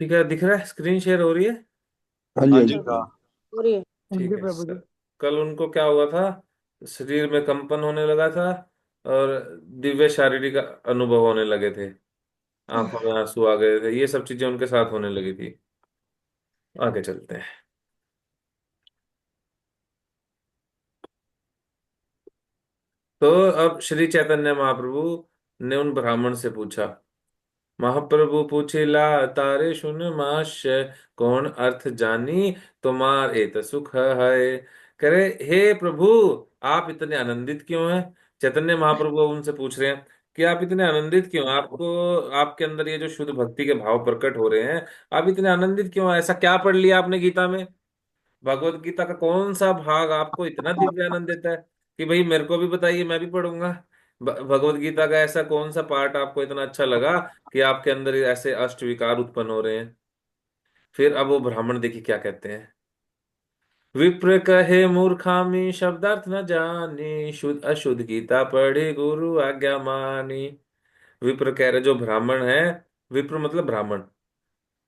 ठीक है, दिख रहा है, स्क्रीन शेयर हो रही है। हाँ जी, हाँ हाँ जी, जी। हाँ। हो रही है। हाँ ठीक जी है प्रभु जी। कल उनको क्या हुआ था, शरीर में कंपन होने लगा था और दिव्य शारीरिक अनुभव होने लगे थे, आंखों में आंसू आ गए थे, ये सब चीजें उनके साथ होने लगी थी। आगे चलते हैं। तो अब श्री चैतन्य महाप्रभु ने उन ब्राह्मण से पूछा, महाप्रभु पूछिला तारे सुन मास्य, कौन अर्थ जानी तुम्हार एत सुख है। करे, हे प्रभु, आप इतने आनंदित क्यों हैं। चैतन्य महाप्रभु उनसे पूछ रहे हैं कि आप इतने आनंदित क्यों, आपको आपके अंदर ये जो शुद्ध भक्ति के भाव प्रकट हो रहे हैं, आप इतने आनंदित क्यों हैं? ऐसा क्या पढ़ लिया आपने गीता में, भगवत गीता का कौन सा भाग आपको इतना दिव्य आनंद देता है कि भाई मेरे को भी बताइए, मैं भी पढ़ूंगा। भगवत गीता का ऐसा कौन सा पार्ट आपको इतना अच्छा लगा कि आपके अंदर ऐसे अष्ट विकार उत्पन्न हो रहे हैं। फिर अब वो ब्राह्मण देखिए क्या कहते हैं। विप्र कहे मूर्खामी शब्दार्थ न जानी, शुद्ध अशुद्ध गीता पढ़े गुरु आज्ञा मानी। विप्र कह रहे, जो ब्राह्मण है, विप्र मतलब ब्राह्मण,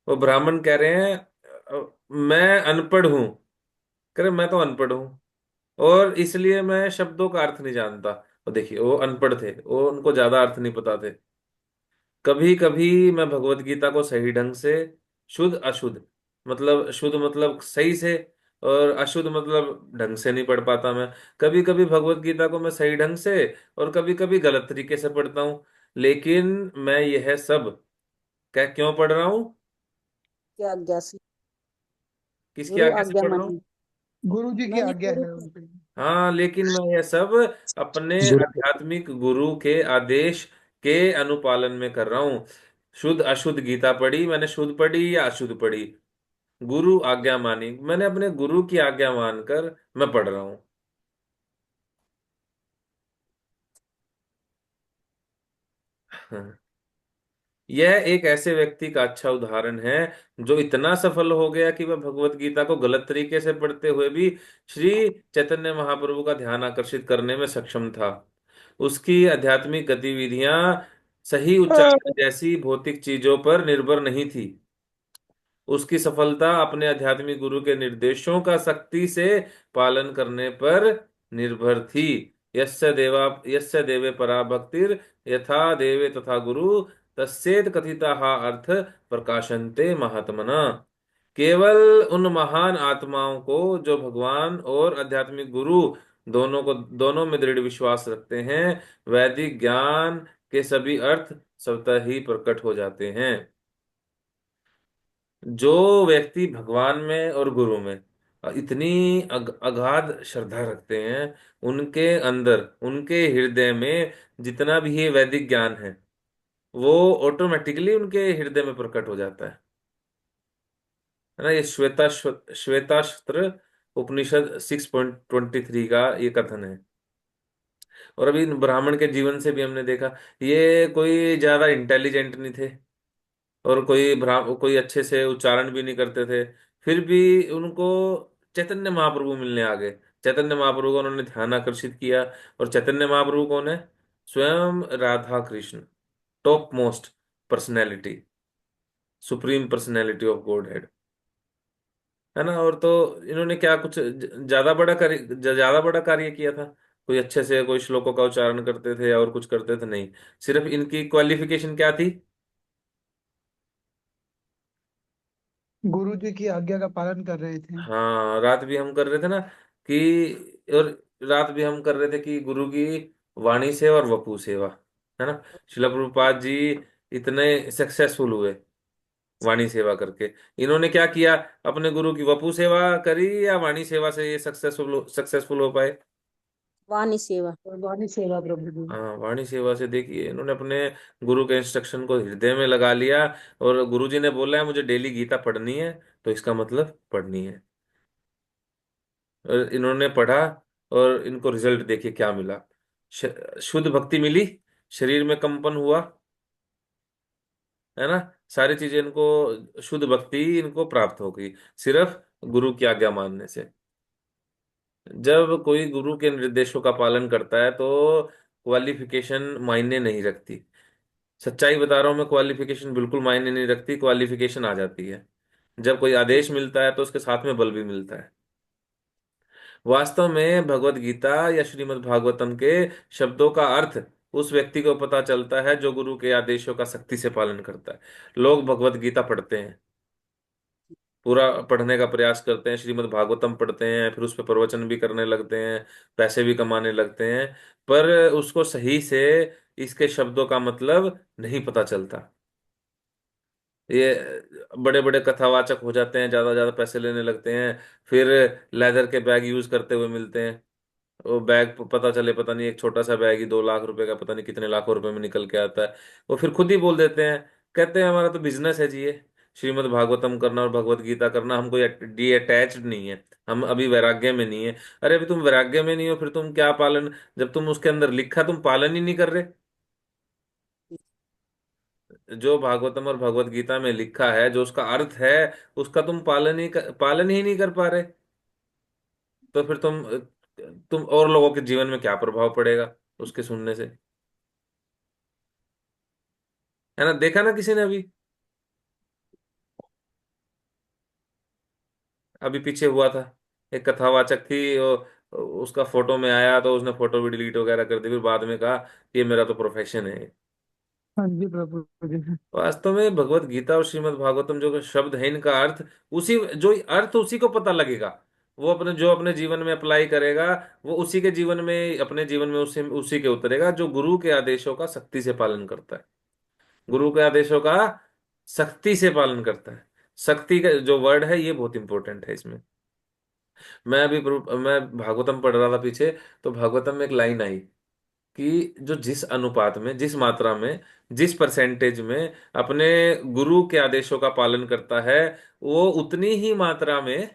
वो ब्राह्मण कह रहे हैं मैं अनपढ़ हूं। कह रहे मैं तो अनपढ़ हूं और इसलिए मैं शब्दों का अर्थ नहीं जानता। और देखिए वो अनपढ़ थे, वो उनको ज्यादा अर्थ नहीं पता थे। कभी कभी मैं भगवत गीता को सही ढंग से, शुद्ध अशुद्ध मतलब शुद्ध मतलब सही से, और अशुद्ध मतलब ढंग से नहीं पढ़ पाता मैं। कभी कभी भगवत गीता को मैं सही ढंग से और कभी कभी गलत तरीके से पढ़ता हूँ। लेकिन मैं यह सब क्या क्यों पढ़ रहा हूँ, क्या आज्ञा से। किसकी गुरु आज्ञा से आज्ञा पढ़ रहा मानी। हूँ। गुरु जी की मैंने आज्ञा गुरु है की। उन पे। हाँ, लेकिन मैं यह सब अपने गुरु। आध्यात्मिक गुरु के आदेश के अनुपालन में कर रहा हूँ। शुद्ध अशुद्ध गीता पढ़ी मैंने, शुद्ध पढ़ी या अशुद्ध पढ़ी, गुरु आज्ञा मानी, मैंने अपने गुरु की आज्ञा मानकर मैं पढ़ रहा हूँ। हाँ। यह एक ऐसे व्यक्ति का अच्छा उदाहरण है जो इतना सफल हो गया कि वह भगवत गीता को गलत तरीके से पढ़ते हुए भी श्री चैतन्य महाप्रभु का ध्यान आकर्षित करने में सक्षम था। उसकी आध्यात्मिक गतिविधियां सही उच्चारण जैसी भौतिक चीजों पर निर्भर नहीं थी। उसकी सफलता अपने आध्यात्मिक गुरु के निर्देशों का सख्ती से पालन करने पर निर्भर थी। यस्य देवे परा भक्तिर्, यथा देवे तथा गुरु, तस्येत कथिताः अर्थ प्रकाशन्ते महात्मना। केवल उन महान आत्माओं को जो भगवान और आध्यात्मिक गुरु दोनों में दृढ़ विश्वास रखते हैं, वैदिक ज्ञान के सभी अर्थ स्वतः ही प्रकट हो जाते हैं। जो व्यक्ति भगवान में और गुरु में इतनी अगाध श्रद्धा रखते हैं, उनके अंदर, उनके हृदय में जितना भी ये वैदिक ज्ञान है, वो ऑटोमेटिकली उनके हृदय में प्रकट हो जाता है ना। ये श्वेताश्त्र उपनिषद 6.23 का ये कथन है। और अभी इन ब्राह्मण के जीवन से भी हमने देखा, ये कोई ज्यादा इंटेलिजेंट नहीं थे और कोई अच्छे से उच्चारण भी नहीं करते थे। फिर भी उनको चैतन्य महाप्रभु मिलने आ गए। चैतन्य महाप्रभु को उन्होंने ध्यान आकर्षित किया। और चैतन्य महाप्रभु कौन है, स्वयं Radha Krishna, top most personality, supreme personality of God head, है ना। और तो इन्होंने क्या कुछ ज्यादा बड़ा कार्य किया था। कोई अच्छे से कोई श्लोकों का उच्चारण करते थे और कुछ करते थे नहीं। सिर्फ इनकी क्वालिफिकेशन क्या थी। गुरु जी की आज्ञा का पालन कर रहे थे। हाँ, रात भी हम कर रहे थे ना कि, और रात भी हम कर रहे थे कि गुरु की वाणी सेवा और वपु सेवा, है ना। शिला प्रभुपाद जी इतने सक्सेसफुल हुए वाणी सेवा करके। इन्होंने क्या किया, अपने गुरु की वपु सेवा करी या वाणी सेवा से ये सक्सेसफुल हो पाए। वाणी सेवा। कुर्बानी सेवा प्रभु जी। हाँ, वाणी सेवा से देखिए इन्होंने अपने गुरु के इंस्ट्रक्शन को हृदय में लगा लिया। और गुरु जी ने बोला है मुझे डेली गीता पढ़नी है, तो इसका मतलब पढ़नी है। और इन्होंने पढ़ा और इनको रिजल्ट देखिए क्या मिला। शुद्ध भक्ति मिली, शरीर में कंपन हुआ, है ना। सारी चीजें इनको, शुद्ध भक्ति इनको प्राप्त हो गई सिर्फ गुरु की आज्ञा मानने से। जब कोई गुरु के निर्देशों का पालन करता है तो क्वालिफिकेशन मायने नहीं रखती। सच्चाई बता रहा हूं मैं, क्वालिफिकेशन बिल्कुल मायने नहीं रखती, क्वालिफिकेशन आ जाती है। जब कोई आदेश मिलता है तो उसके साथ में बल भी मिलता है। वास्तव में भगवत गीता या श्रीमद् भागवतम के शब्दों का अर्थ उस व्यक्ति को पता चलता है जो गुरु के आदेशों का सख्ती से पालन करता है। लोग भगवत गीता पढ़ते हैं, पूरा पढ़ने का प्रयास करते हैं, श्रीमद् भागवतम पढ़ते हैं, फिर उस पर प्रवचन भी करने लगते हैं, पैसे भी कमाने लगते हैं, पर उसको सही से इसके शब्दों का मतलब नहीं पता चलता। ये बड़े बड़े कथावाचक हो जाते हैं, ज्यादा ज्यादा पैसे लेने लगते हैं, फिर लेदर के बैग यूज करते हुए मिलते हैं। वो बैग पता चले, पता नहीं एक छोटा सा बैग ही 2 लाख रुपए का, पता नहीं कितने लाखों रुपए में निकल के आता है। वो फिर खुद ही बोल देते हैं, कहते हैं हमारा तो बिजनेस है जी ये, श्रीमद् भागवतम करना और भगवत गीता करना, हम कोई डी अटैच्ड नहीं है, हम अभी वैराग्य में नहीं है। अरे अभी तुम वैराग्य में नहीं हो, फिर तुम क्या पालन, जब तुम उसके अंदर लिखा तुम पालन ही नहीं कर रहे। जो भागवतम और भगवत गीता में लिखा है, जो उसका अर्थ है, उसका तुम पालन ही नहीं कर पा रहे, तो फिर तुम और लोगों के जीवन में क्या प्रभाव पड़ेगा उसके सुनने से। है ना, देखा ना किसी ने अभी, अभी पीछे हुआ था, एक कथावाचक थी वो, उसका फोटो में आया तो उसने फोटो भी डिलीट वगैरह कर दी, फिर बाद में कहा ये मेरा तो प्रोफेशन है। हाँ जी प्रभु जी। वास्तव में भगवत गीता और श्रीमद् भागवतम जो शब्द है, इनका अर्थ उसी, जो अर्थ उसी को पता लगेगा, वो अपने जो अपने जीवन में अप्लाई करेगा, वो उसी के जीवन में, अपने जीवन में उसी उसी के उतरेगा जो गुरु के आदेशों का सख्ती से पालन करता है। गुरु के आदेशों का सख्ती से पालन करता है। सख्ती का जो वर्ड है ये बहुत इंपॉर्टेंट है इसमें। मैं भागवतम पढ़ रहा था पीछे, तो भागवतम में एक लाइन आई कि जो जिस अनुपात में, जिस मात्रा में, जिस परसेंटेज में अपने गुरु के आदेशों का पालन करता है, वो उतनी ही मात्रा में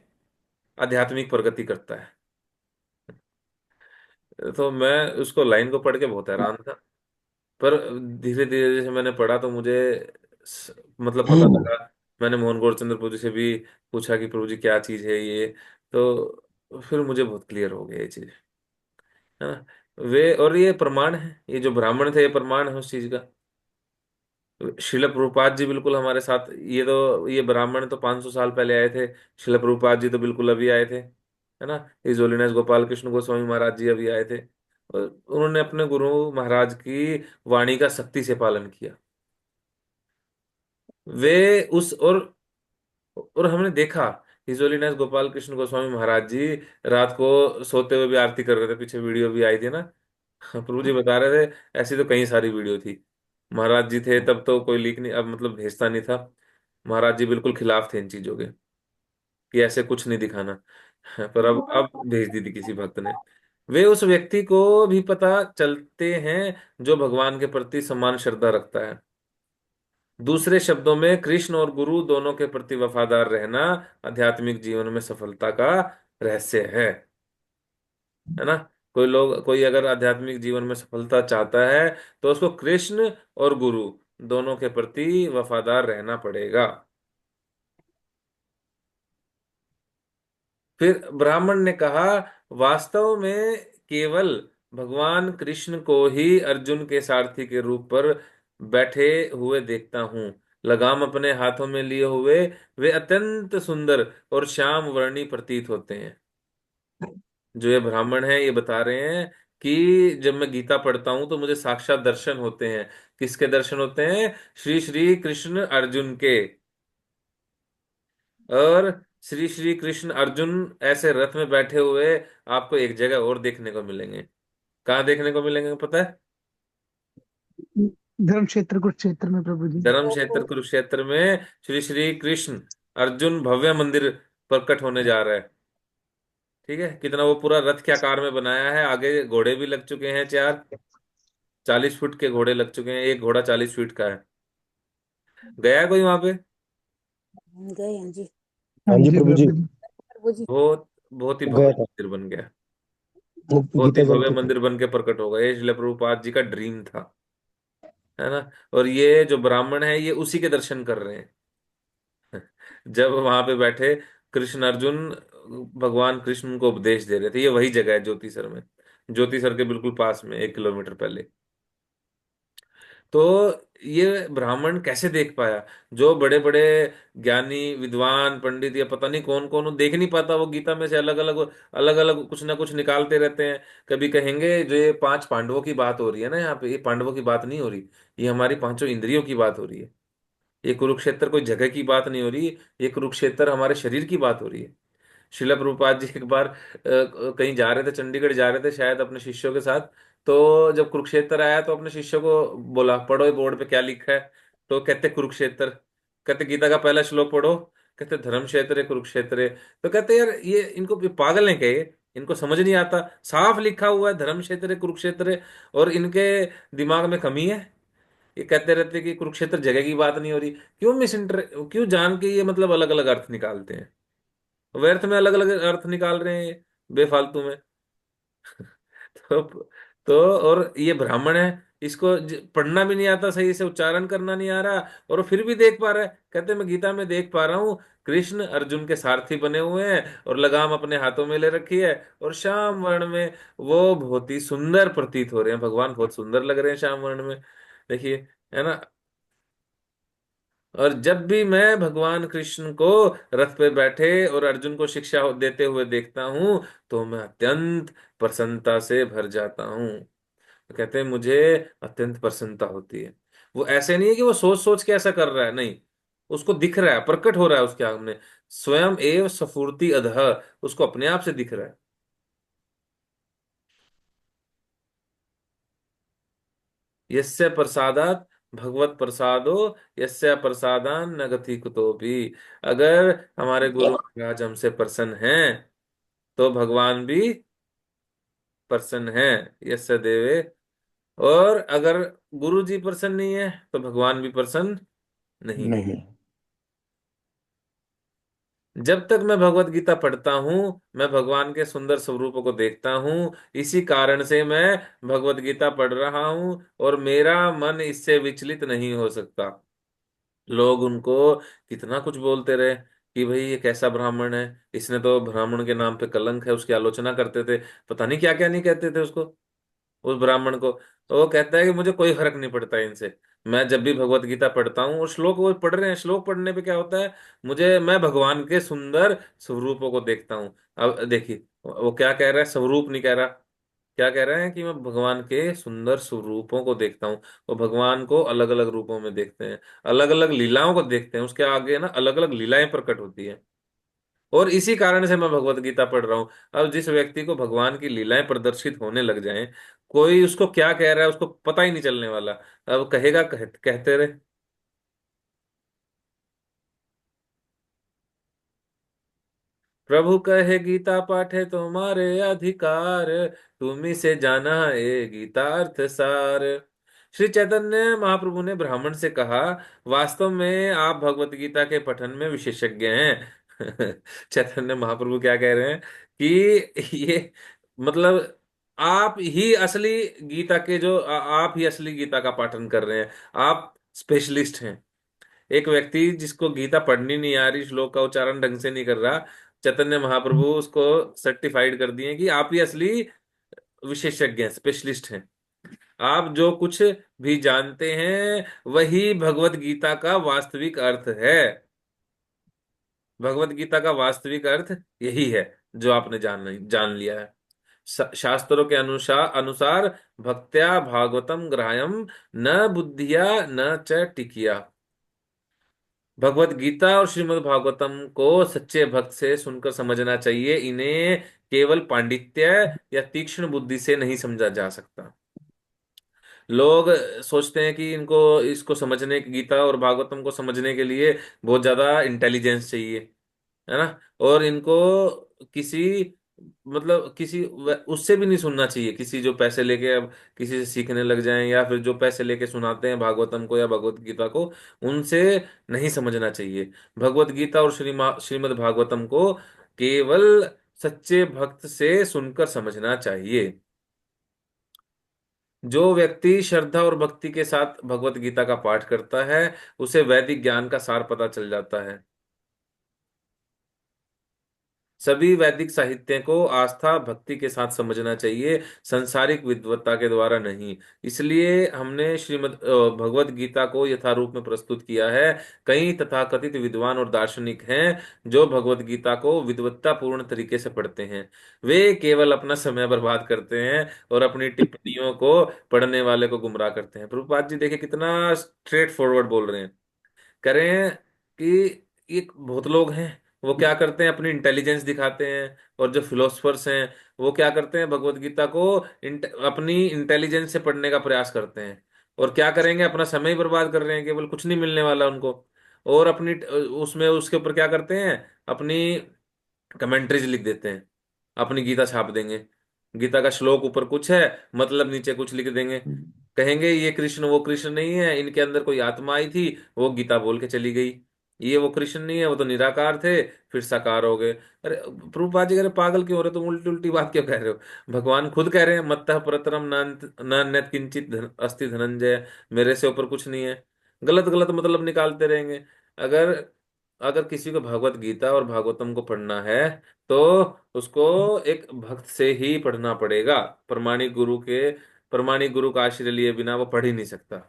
आध्यात्मिक प्रगति करता है। तो मैं उसको लाइन को पढ़ के बहुत हैरान था, पर धीरे धीरे जैसे मैंने पढ़ा तो मुझे मतलब पता लगा। मैंने मोहन गौरचंद्र प्रभु जी से भी पूछा कि प्रभु जी क्या चीज है ये, तो फिर मुझे बहुत क्लियर हो गया ये चीज, है ना। वे, और ये प्रमाण है, ये जो ब्राह्मण थे ये प्रमाण है उस चीज का। शिल प्रभुपाद जी बिल्कुल हमारे साथ, ये ब्राह्मण तो 500 साल पहले आए थे, शिल प्रभुपाद जी तो बिल्कुल अभी आए थे, है ना। इस होलीनेस गोपाल कृष्ण गोस्वामी महाराज जी अभी आए थे, और उन्होंने अपने गुरु महाराज की वाणी का सख्ती से पालन किया। वे उस और हमने देखा, हिज होलीनेस गोपाल कृष्ण गोस्वामी महाराज जी रात को सोते हुए भी आरती कर रहे थे, पीछे वीडियो भी आई थी ना। प्रभु जी बता रहे थे, ऐसी तो कई सारी वीडियो थी। महाराज जी थे तब तो कोई लीक नहीं, अब मतलब भेजता नहीं था। महाराज जी बिल्कुल खिलाफ थे इन चीजों के, कि ऐसे कुछ नहीं दिखाना। पर अब भेज दी थी किसी भक्त ने। वे उस व्यक्ति को भी पता चलते हैं जो भगवान के प्रति समान श्रद्धा रखता है। दूसरे शब्दों में, कृष्ण और गुरु दोनों के प्रति वफादार रहना आध्यात्मिक जीवन में सफलता का रहस्य है ना। कोई अगर आध्यात्मिक जीवन में सफलता चाहता है तो उसको कृष्ण और गुरु दोनों के प्रति वफादार रहना पड़ेगा। फिर ब्राह्मण ने कहा, वास्तव में केवल भगवान कृष्ण को ही अर्जुन के सारथी के रूप पर बैठे हुए देखता हूँ। लगाम अपने हाथों में लिए हुए वे अत्यंत सुंदर और श्याम वर्णी प्रतीत होते हैं। जो ये ब्राह्मण है ये बता रहे हैं कि जब मैं गीता पढ़ता हूं तो मुझे साक्षात दर्शन होते हैं। किसके दर्शन होते हैं? श्री श्री कृष्ण अर्जुन के। और श्री श्री कृष्ण अर्जुन ऐसे रथ में बैठे हुए आपको एक जगह और देखने को मिलेंगे। कहाँ देखने को मिलेंगे पता है? धर्म क्षेत्र कुरुक्षेत्र में प्रभु जी। धर्म क्षेत्र कुरुक्षेत्र में श्री श्री कृष्ण अर्जुन भव्य मंदिर प्रकट होने जा रहा है। ठीक है, कितना वो पूरा रथ के आकार में बनाया है, आगे घोड़े भी लग चुके हैं 4, 40 फुट के घोड़े लग चुके हैं, एक घोड़ा 40 फीट का है। गया है कोई वहां पे? गए हैं जी। हाँ हाँ जी जी प्रभु जी। प्रभु जी। प्रभु जी। बहुत बहुत ही भव्य गया था। मंदिर बन गया, वो बहुत ही गीता जल भव्य के थे। मंदिर बन के प्रकट होगा। ये श्रील प्रभुपाद जी का ड्रीम था, है ना। और ये जो ब्राह्मण है ये उसी के दर्शन कर रहे हैं। जब वहां पे बैठे कृष्ण अर्जुन, भगवान कृष्ण उनको उपदेश दे रहे थे। ये वही जगह है ज्योतिसर में, ज्योतिसर के बिल्कुल पास में 1 किलोमीटर पहले। तो ये ब्राह्मण कैसे देख पाया? जो बड़े बड़े ज्ञानी विद्वान पंडित या पता नहीं कौन कौन, वो देख नहीं पाता। वो गीता में से अलग अलग कुछ ना कुछ निकालते रहते हैं। कभी कहेंगे जो ये पांच पांडवों की बात हो रही है ना यहाँ पे, ये पांडवों की बात नहीं हो रही, ये हमारी पांचों इंद्रियों की बात हो रही है। ये कुरुक्षेत्र कोई जगह की बात नहीं हो रही, ये कुरुक्षेत्र हमारे शरीर की बात हो रही है। शिला प्रभुपाद जी एक बार कहीं जा रहे थे, चंडीगढ़ जा रहे थे शायद अपने शिष्यों के साथ। तो जब कुरुक्षेत्र आया तो अपने शिष्यों को बोला, पढ़ो ये बोर्ड पे क्या लिखा है। तो कहते कुरुक्षेत्र। कहते गीता का पहला श्लोक पढ़ो। कहते धर्म क्षेत्र है कुरुक्षेत्र है। तो कहते यार ये इनको ये पागल है क्या ये? इनको समझ नहीं आता, साफ लिखा हुआ है धर्म क्षेत्र है कुरुक्षेत्र है, और इनके दिमाग में कमी है। ये कहते रहते कि कुरुक्षेत्र जगह की बात नहीं हो रही। क्यों क्यों जान के ये मतलब अलग अलग अर्थ निकालते हैं? व्यर्थ में अलग अलग अर्थ निकाल रहे हैं बेफालतू में। तो और ये ब्राह्मण है, इसको पढ़ना भी नहीं आता, सही से उच्चारण करना नहीं आ रहा, और वो फिर भी देख पा रहा है। कहते मैं गीता में देख पा रहा हूँ कृष्ण अर्जुन के सारथी बने हुए हैं और लगाम अपने हाथों में ले रखी है, और श्याम वर्ण में वो बहुत ही सुंदर प्रतीत हो रहे हैं, भगवान बहुत सुंदर लग रहे हैं श्याम वर्ण में। देखिए, है ना। और जब भी मैं भगवान कृष्ण को रथ पे बैठे और अर्जुन को शिक्षा देते हुए देखता हूं, तो मैं अत्यंत प्रसन्नता से भर जाता हूँ। तो कहते हैं मुझे अत्यंत प्रसन्नता होती है। वो ऐसे नहीं है कि वो सोच सोच के ऐसा कर रहा है, नहीं, उसको दिख रहा है, प्रकट हो रहा है उसके सामने। स्वयं एव स्फूर्ति अधः, उसको अपने आप से दिख रहा है। यस्य प्रसादात भगवत प्रसादो, यस्य प्रसादान न गति कुतोपि। अगर हमारे गुरु महाराज हमसे प्रसन्न हैं, तो भगवान भी प्रसन्न है। यस्य देवे। और अगर गुरु जी प्रसन्न नहीं है, तो भगवान भी प्रसन्न नहीं है। नहीं। जब तक मैं भगवत गीता पढ़ता हूं, मैं भगवान के सुंदर स्वरूपों को देखता हूं। इसी कारण से मैं भगवत गीता पढ़ रहा हूं, और मेरा मन इससे विचलित नहीं हो सकता। लोग उनको कितना कुछ बोलते रहे कि भाई ये कैसा ब्राह्मण है, इसने तो ब्राह्मण के नाम पे कलंक है, उसकी आलोचना करते थे, पता नहीं क्या क्या नहीं कहते थे उसको, उस ब्राह्मण को। तो वो कहता है कि मुझे कोई फर्क नहीं पड़ता इनसे। मैं जब भी भगवत गीता पढ़ता हूँ, और श्लोक वो पढ़ रहे हैं, श्लोक पढ़ने पे क्या होता है, मैं भगवान के सुंदर स्वरूपों को देखता हूँ। अब देखिए वो क्या कह रहा है, स्वरूप नहीं कह रहा, क्या कह रहे हैं कि मैं भगवान के सुंदर स्वरूपों को देखता हूँ। वो भगवान को अलग अलग रूपों में देखते हैं, अलग अलग लीलाओं को देखते हैं, उसके आगे ना अलग अलग लीलाएं प्रकट होती है। और इसी कारण से मैं भगवत गीता पढ़ रहा हूँ। अब जिस व्यक्ति को भगवान की लीलाएं प्रदर्शित होने लग जाएं, कोई उसको क्या कह रहा है उसको पता ही नहीं चलने वाला। अब कहेगा कहते रहे। प्रभु कहे गीता पाठे तुम्हारे अधिकार, तुम्ही से जाना है गीता अर्थ सार। श्री चैतन्य महाप्रभु ने ब्राह्मण से कहा, वास्तव में आप भगवत गीता के पठन में विशेषज्ञ हैं। चैतन्य महाप्रभु क्या कह रहे हैं कि ये मतलब आप ही असली गीता के जो आप ही असली गीता का पाठन कर रहे हैं, आप स्पेशलिस्ट हैं। एक व्यक्ति जिसको गीता पढ़नी नहीं आ रही, श्लोक का उच्चारण ढंग से नहीं कर रहा, चैतन्य महाप्रभु उसको सर्टिफाइड कर दिए कि आप ही असली विशेषज्ञ हैं, स्पेशलिस्ट हैं। आप जो कुछ भी जानते हैं वही भगवत गीता का वास्तविक अर्थ है। भगवत गीता का वास्तविक अर्थ यही है जो आपने जान लिया है। शास्त्रों के अनुसार अनुसार भक्त्या भागवतम ग्राह्यम, न बुद्धिया न च टिकिया। भगवत गीता और श्रीमद् भागवतम को सच्चे भक्त से सुनकर समझना चाहिए, इन्हें केवल पांडित्य या तीक्ष्ण बुद्धि से नहीं समझा जा सकता। लोग सोचते हैं कि इनको इसको समझने, गीता और भागवतम को समझने के लिए बहुत ज्यादा इंटेलिजेंस चाहिए, है ना। और इनको किसी उससे भी नहीं सुनना चाहिए, किसी जो पैसे लेके अब किसी से सीखने लग जाएं, या फिर जो पैसे लेके सुनाते हैं भागवतम को या भगवत गीता को, उनसे नहीं समझना चाहिए। भगवत गीता और श्रीमद् भागवतम को केवल सच्चे भक्त से सुनकर समझना चाहिए। जो व्यक्ति श्रद्धा और भक्ति के साथ भगवत गीता का पाठ करता है, उसे वैदिक ज्ञान का सार पता चल जाता है। सभी वैदिक साहित्य को आस्था भक्ति के साथ समझना चाहिए, संसारिक विद्वत्ता के द्वारा नहीं। इसलिए हमने भगवत गीता को यथारूप में प्रस्तुत किया है। कई तथाकथित विद्वान और दार्शनिक हैं जो भगवत गीता को विद्वत्ता पूर्ण तरीके से पढ़ते हैं। वे केवल अपना समय बर्बाद करते हैं और अपनी टिप्पणियों को पढ़ने वाले को गुमराह करते हैं। प्रभुपाद जी देखिए कितना स्ट्रेट फॉरवर्ड बोल रहे हैं। करें कि एक बहुत लोग हैं, वो क्या करते हैं, अपनी इंटेलिजेंस दिखाते हैं। और जो फिलोसफर्स हैं वो क्या करते हैं, भगवत गीता को अपनी इंटेलिजेंस से पढ़ने का प्रयास करते हैं। और क्या करेंगे, अपना समय ही बर्बाद कर रहे हैं, केवल कुछ नहीं मिलने वाला उनको। और अपनी उसमें उसके ऊपर क्या करते हैं, अपनी कमेंट्रीज लिख देते हैं, अपनी गीता छाप देंगे। गीता का श्लोक ऊपर कुछ है, मतलब नीचे कुछ लिख देंगे। कहेंगे ये कृष्ण वो कृष्ण नहीं है, इनके अंदर कोई आत्मा आई थी, वो गीता बोल के चली गई। ये वो कृष्ण नहीं है, वो तो निराकार थे, फिर साकार हो गए। अरे प्रभुपाद जी कह रहे पागल क्यों हो रहे हो तुम, उल्टी उल्टी बात क्यों कह रहे हो। भगवान खुद कह रहे हैं मत्तः परतरम नान्यत् किंचित अस्ति धनंजय, मेरे से ऊपर कुछ नहीं है। गलत गलत मतलब निकालते रहेंगे। अगर अगर किसी को भगवत गीता और भागवतम को पढ़ना है तो उसको एक भक्त से ही पढ़ना पड़ेगा। प्रमाणिक गुरु का आश्रय लिए बिना वो पढ़ ही नहीं सकता।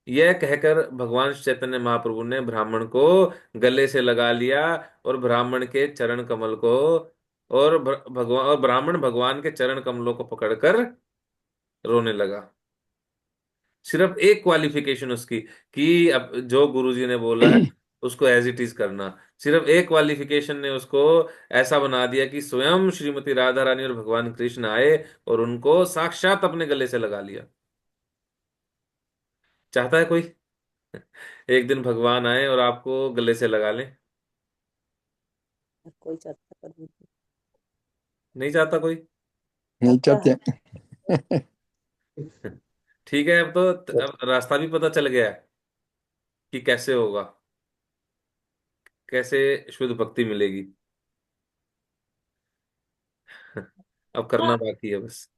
यह कहकर भगवान चैतन्य महाप्रभु ने ब्राह्मण को गले से लगा लिया और ब्राह्मण के चरण कमल को भगवान और ब्राह्मण भगवान के चरण कमलों को पकड़कर रोने लगा। सिर्फ एक क्वालिफिकेशन उसकी, कि अब जो गुरुजी ने बोला है उसको एज इट इज करना। सिर्फ एक क्वालिफिकेशन ने उसको ऐसा बना दिया कि स्वयं श्रीमती राधा रानी और भगवान कृष्ण आए और उनको साक्षात अपने गले से लगा लिया। चाहता है कोई एक दिन भगवान आए और आपको गले से लगा लें? कोई चाहता प्रभु जी। नहीं चाहता कोई। नहीं चाहता है। चाहते। ठीक है, अब तो अब रास्ता भी पता चल गया है कि कैसे होगा, कैसे शुद्ध भक्ति मिलेगी। अब करना बाकी है बस।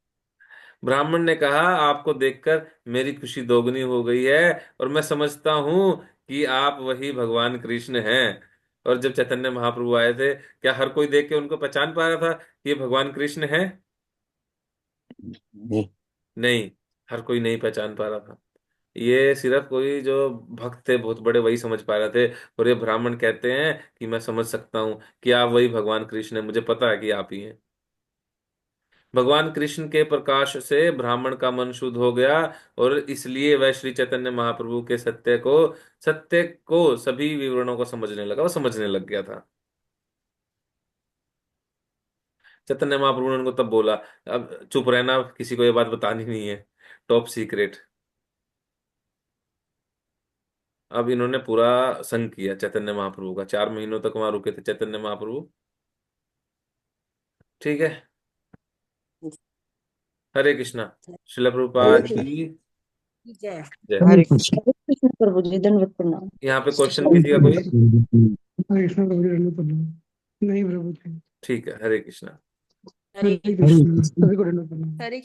ब्राह्मण ने कहा आपको देखकर मेरी खुशी दोगुनी हो गई है, और मैं समझता हूं कि आप वही भगवान कृष्ण हैं। और जब चैतन्य महाप्रभु आए थे, क्या हर कोई देख के उनको पहचान पा रहा था कि ये भगवान कृष्ण है? नहीं। नहीं, हर कोई नहीं पहचान पा रहा था। ये सिर्फ कोई जो भक्त थे बहुत बड़े वही समझ पा रहे थे। और ये ब्राह्मण कहते हैं कि मैं समझ सकता हूँ कि आप वही भगवान कृष्ण हैं, मुझे पता है कि आप ही हैं। भगवान कृष्ण के प्रकाश से ब्राह्मण का मन शुद्ध हो गया, और इसलिए वह श्री चैतन्य महाप्रभु के सत्य को सभी विवरणों को समझने लगा, वो समझने लग गया था। चैतन्य महाप्रभु ने उनको तब बोला, अब चुप रहना, किसी को ये बात बतानी नहीं है, टॉप सीक्रेट। अब इन्होंने पूरा संग किया चैतन्य महाप्रभु का, 4 महीनों तक वहां रुके थे चैतन्य महाप्रभु। ठीक है। हरे कृष्णा। श्रील हरे प्रभुपाद कृष्ण। की ठीक है। जय। हरे कृष्ण। हरे कृष्ण प्रभु जी, दंडवत प्रणाम। यहाँ पे क्वेश्चन हरे किसी का कोई? कृष्ण प्रभु जी, दंडवत प्रणाम। नहीं प्रभु जी। ठीक है, हरे कृष्णा। हरे हरे कृष्ण, सभी को दंडवत प्रणाम। हरे